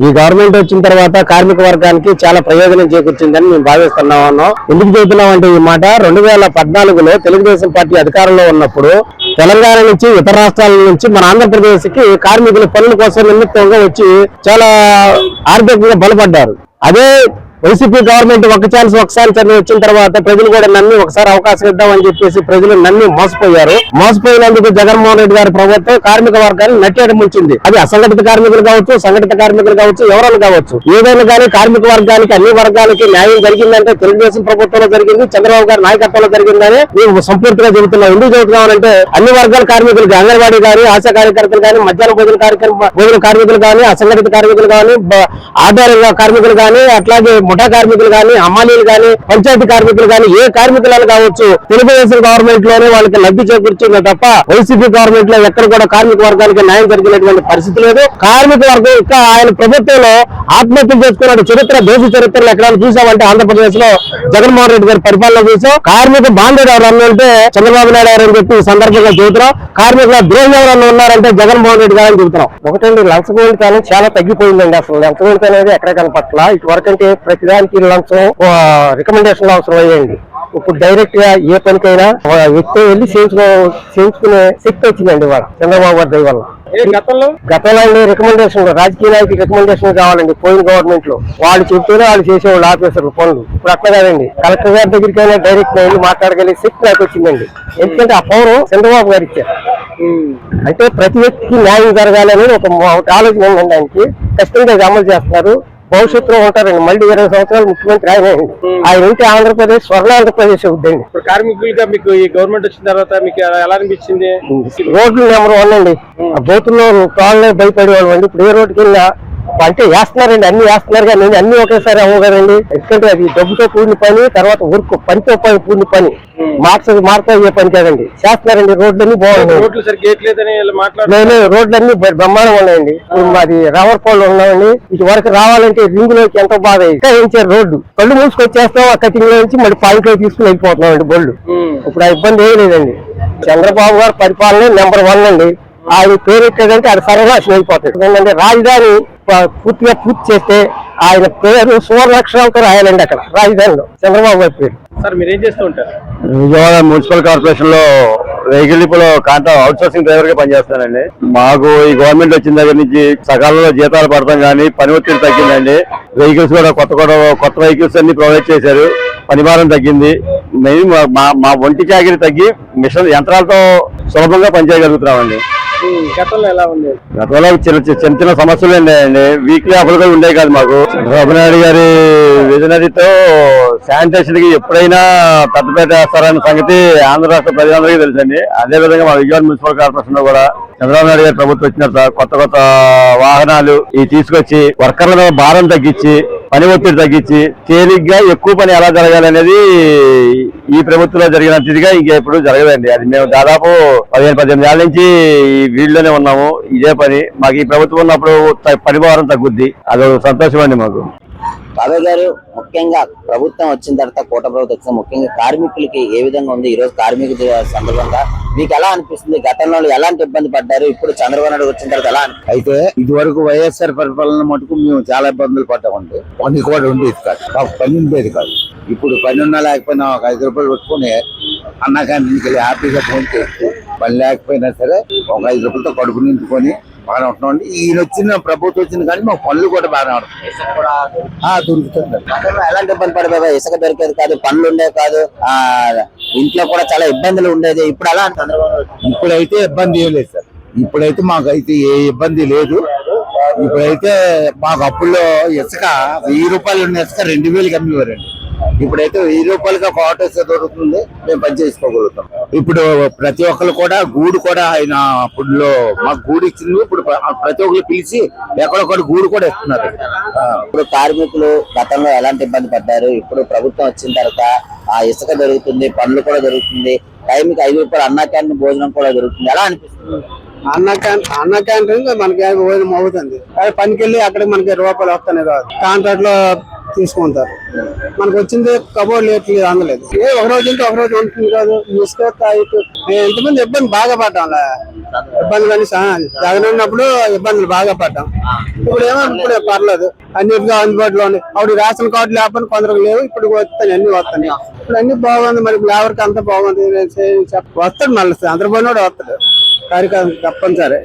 ఈ గవర్నమెంట్ వచ్చిన తర్వాత కార్మిక వర్గానికి చాలా ప్రయోజనం చేకూర్చిందని మేము భావిస్తున్నాము. ఎందుకు చెబుతున్నాం అంటే ఈ మాట 2014లో తెలుగుదేశం పార్టీ అధికారంలో ఉన్నప్పుడు తెలంగాణ నుంచి ఇతర రాష్ట్రాల నుంచి మన ఆంధ్రప్రదేశ్ కి కార్మికుల పనుల కోసం నిమిత్తంగా వచ్చి చాలా ఆర్థికంగా బలపడ్డారు. అదే వైసీపీ గవర్నమెంట్ ఒక ఛాన్స్ ఒకసారి వచ్చిన తర్వాత ప్రజలు కూడా నమ్మి ఒకసారి అవకాశం ఇద్దామని చెప్పేసి ప్రజలు నమ్మి మోసపోయారు. మోసపోయినందుకు జగన్మోహన్ రెడ్డి గారి ప్రభుత్వం కార్మిక వర్గాన్ని నట్టేట ముంచింది. అది అసంఘటిత కార్మికులు కావచ్చు, సంఘటిత కార్మికులు కావచ్చు, ఎవరైనా కావచ్చు, ఏదైనా కానీ కార్మిక వర్గానికి అన్ని వర్గాలకి న్యాయం జరిగిందంటే తెలుగుదేశం ప్రభుత్వంలో జరిగింది, చంద్రబాబు గారి నాయకత్వంలో జరిగిందని మేము సంపూర్తిగా చెబుతున్నాం. ఎందుకు చెబుతున్నామంటే అన్ని వర్గాల కార్మికులకి అంగన్వాడీ కానీ, ఆశా కార్యకర్తలు కానీ, మధ్యాహ్న భోజన కార్మికులు కానీ, అసంఘటిత కార్మికులు కానీ, ఆధార కార్మికులు కానీ, అట్లాగే ముఠా కార్మికులు కానీ, హమాలీలు కానీ, పంచాయతీ కార్మికులు కానీ, ఏ కార్మికులను కావచ్చు తెలుగుదేశం గవర్నమెంట్ లోనే వాళ్ళకి లబ్ధి చేకూర్చింది తప్ప వైసీపీ గవర్నమెంట్ లో ఎక్కడ కూడా కార్మిక వర్గానికి న్యాయం జరిగినటువంటి పరిస్థితి లేదు. కార్మిక వర్గం ఇంకా ఆయన ప్రభుత్వంలో ఆత్మహత్యలు చేసుకున్న చరిత్ర, దేశ చరిత్రలో ఎక్కడైనా చూసామంటే ఆంధ్రప్రదేశ్ లో జగన్మోహన్ రెడ్డి గారి పరిపాలన చూసాం. కార్మిక బాంధవుడు ఎవరన్నా ఉంటే చంద్రబాబు నాయుడు గారు అని చెప్పి ఈ సందర్భంగా చెబుతున్నాం. కార్మికుల ద్రోహం ఎవరన్నా ఉన్నారంటే జగన్మోహన్ రెడ్డి గారు అని చెబుతున్నాం. ఒకటండి, లంచగొండితనం చాలా తగ్గిపోయిందండి. అసలు లంచగొండితనం అనేది ఎక్కడ కనపట్ల. ఇటువరకు అంటే ప్రతిదానికి లంచం రికమెండేషన్ అవసరం అయ్యండి. ఇప్పుడు డైరెక్ట్ గా ఏ పనికైనా వ్యక్తి వెళ్ళి చేయించుకునే శక్తి వచ్చిందండి వాళ్ళ చంద్రబాబు గారి దయ వల్ల. గతంలో రికమెండేషన్, రాజకీయ నాయకులు రికమెండేషన్ కావాలండి. పోయిన గవర్నమెంట్ లో వాళ్ళు చెప్తూనే వాళ్ళు చేసేవాళ్ళు ఆఫీసర్లు పనులు. ఇప్పుడు అట్లా కాదండి, కలెక్టర్ గారి దగ్గరికైనా డైరెక్ట్ వెళ్ళి మాట్లాడగలిగే శక్తి నాకు వచ్చిందండి. ఎందుకంటే ఆ పౌరం చంద్రబాబు గారు ఇచ్చారు. అంటే ప్రతి వ్యక్తికి న్యాయం జరగాలని ఒక ఆలోచన ఉందండి. ఆయనకి ఖచ్చితంగా అమలు చేస్తున్నారు. భవిష్యత్తులో ఉంటారండి. మళ్ళీ 20 సంవత్సరాలు ముఖ్యమంత్రి ఆయనండి. ఆయన ఉంటే ఆంధ్రప్రదేశ్ స్వర్ణ ఆంధ్రప్రదేశ్ అవుద్దండి. ఇప్పుడు కార్మికులుగా మీకు ఈ గవర్నమెంట్ వచ్చిన తర్వాత మీకు ఎలా అనిపించింది? రోడ్లు నెంబర్ 1 అండి. బోతుల్లో తాళ్ళనే భయపడేవాళ్ళు అండి. ఇప్పుడు ఏ రోడ్డుకి వెళ్ళినా అంటే వేస్తున్నారండి, అన్ని వేస్తున్నారు కానీ అన్ని ఒకేసారి అవ్వవు కదండి. ఎందుకంటే అది డబ్బుతో కూడిన పని, తర్వాత వర్క్ పనితో కూడిన పని, మార్తా అయ్యే పని కదండి. చేస్తున్నారండి. రోడ్లన్నీ బాగున్నాయి. రోడ్లన్నీ బ్రహ్మాండంగా ఉన్నాయండి. మాది రావర్పాళ్ళు ఉన్నామండి. ఇటు వరకు రావాలంటే రింగ్ లోకి ఎంతో బాగా వేయించారు రోడ్డు. కళ్ళు మూసుకొచ్చేస్తాం, ఆ కటింగ్ లో నుంచి మళ్ళీ పాయింట్ లో తీసుకుని వెళ్ళిపోతున్నామండి బళ్ళు. ఇప్పుడు ఆ ఇబ్బంది ఏం లేదండి. చంద్రబాబు గారు పరిపాలన నెంబర్ 1 అండి. ఆయన పేరు ఎక్కడంటే అది సర్వనాశనం అయిపోతాడు. ఎందుకంటే రాజధాని పూర్తిగా పూర్తి చేస్తే ఆయన పేరు సువర్ణాక్షరాలతో రాయాలండి అక్కడ రాజధానిలో చంద్రబాబు గారి పేరు. సార్ మీరేం చేస్తూ ఉంటారు? విజయవాడ మున్సిపల్ కార్పొరేషన్ లో వెహికల్ డిపోలో అవుట్ సోర్సింగ్ డ్రైవర్ గా పనిచేస్తానండి. మాకు ఈ గవర్నమెంట్ వచ్చిన దగ్గర నుంచి సకాలంలో జీతాలు పడతాం కానీ పని ఒత్తిడి తగ్గిందండి. వెహికల్స్ కూడా కొత్త వెహికల్స్ అన్ని ప్రొవైడ్ చేశారు. పనిభారం తగ్గింది. మేము మా ఒంటి చాకిరి తగ్గి మిషన్ యంత్రాలతో సులభంగా పనిచేయగలుగుతున్నామండి. గతంలో ఎలా ఉంది? గతంలో చిన్న సమస్యలు ఉన్నాయండి. వీక్లీ ఆఫర్ కూడా ఉండేవి కాదు మాకు. చంద్రబాబు నాయుడు గారి విజనరీతో శానిటేషన్ కి ఎప్పుడైనా పెద్దపేట వేస్తారన్న సంగతి ఆంధ్ర రాష్ట్ర ప్రజలందరికీ తెలుసండి. అదే విధంగా మా విజయవాడ మున్సిపల్ కార్పొరేషన్ లో కూడా చంద్రబాబు నాయుడు గారి ప్రభుత్వం వచ్చిన కొత్త వాహనాలు ఇవి తీసుకొచ్చి వర్కర్ల మీద భారం తగ్గించి పని ఒత్తిడి తగ్గించి తేలిగ్గా ఎక్కువ పని ఎలా జరగాలనేది ఈ ప్రభుత్వంలో జరిగినంతగా ఇంకా ఇప్పుడు జరగదండి. అది మేము దాదాపు 15-18 ఏళ్ల నుంచి ఈ వీళ్ళలోనే ఉన్నాము. ఇదే పని మాకు ఈ ప్రభుత్వం ఉన్నప్పుడు పని భారం తగ్గుద్ది. అది సంతోషం అండి మాకు. బాబాయ్ గారు, ముఖ్యంగా ప్రభుత్వం వచ్చిన తర్వాత కోట ప్రభుత్వం వచ్చిన ముఖ్యంగా కార్మికులకి ఏ విధంగా ఉంది? ఈ రోజు కార్మికుల సందర్భంగా మీకు ఎలా అనిపిస్తుంది? గతంలో ఎలాంటి ఇబ్బంది పడ్డారు? ఇప్పుడు చంద్రబాబు నాయుడు వచ్చిన తర్వాత ఎలా అయితే ఇది వరకు వైఎస్ఆర్ పరిపాలన మటుకు మేము చాలా ఇబ్బందులు పడ్డామండి. పని కూడా ఉండేది కాదు, పని ఉండేది కాదు. ఇప్పుడు పని ఉన్నా లేకపోయినా ఒక 5 రూపాయలు పెట్టుకుని అన్నా క్యాంటీన్కి వెళ్ళి హ్యాపీగా ఫోన్ చేస్తూ పని లేకపోయినా సరే ఒక 5 రూపాయలతో కడుపు నింపుకొని బాగానే ఉంటున్నామండి. ఈయన వచ్చిన ప్రభుత్వం వచ్చింది కానీ మాకు పనులు కూడా బాగానే ఉంటున్నాయి. దొరుకుతుంది. ఎలాంటి ఇబ్బంది పడే? ఇసుక దొరికేది కాదు, పనులు ఉండేవి కాదు, ఇంట్లో కూడా చాలా ఇబ్బందులు ఉండేది. ఇప్పుడు అలా ఇప్పుడైతే ఇబ్బంది ఏం లేదు సార్. ఇప్పుడైతే మాకైతే ఏ ఇబ్బంది లేదు. ఇప్పుడైతే మాకు అప్పుల్లో ఇసుక 1000 రూపాయలు ఉన్న ఇసుక 2000కి అమ్మేవారండి. ఇప్పుడైతే 1000 రూపాయలుగా ఒక ఆటో దొరుకుతుంది, మేము పని చేసుకోగలుగుతాం. ఇప్పుడు ప్రతి ఒక్కరు కూడా గూడు కూడా ఆయన అప్పుడులో మాకు గూడు ఇచ్చింది. ఇప్పుడు ప్రతి ఒక్కరు పిలిచి ఎక్కడొక్కడు గూడు కూడా ఇస్తున్నారు. ఇప్పుడు కార్మికులు గతంలో ఎలాంటి ఇబ్బంది పడ్డారు? ఇప్పుడు ప్రభుత్వం వచ్చిన తర్వాత ఆ ఇసుక దొరుకుతుంది, పనులు కూడా దొరుకుతుంది, టైంకి 5 రూపాయలు అన్నా క్యాంటీన్ భోజనం కూడా దొరుకుతుంది. ఎలా అనిపిస్తుంది? అన్న క్యాంటీన్ మనకి భోజనం అవుతుంది. పనికి వెళ్ళి అక్కడికి మనకి 2 రూపాయలు వస్తానే కాదు. కాంట్రాక్ట్ లో తీసుకుంటారు. మనకు వచ్చింది కబోర్డ్ లేట్లు అందలేదు. ఒక రోజు ఉంటే ఒక రోజు ఉంటుంది కాదు. ఇసుక ఎంతమంది ఇబ్బంది బాగా పడ్డాం. ఇబ్బందులు అని జగన్ ఉన్నప్పుడు ఇబ్బందులు బాగా పడ్డాం. ఇప్పుడు ఏమో ఇప్పుడు పర్లేదు, అన్నిటిగా అందుబాటులో ఉన్నాయి. అప్పుడు రేషన్ కార్డు లేకపోతే కొందరికి లేవు, ఇప్పుడు వస్తాయి, అన్ని వస్తాయి. ఇప్పుడు అన్ని బాగుంది. మరి ఎవరికి అంతా బాగుంది వస్తాడు, మళ్ళీ చంద్రబాబు నాయుడు వస్తాడు. కార్యక్రమం తప్పనిసరి.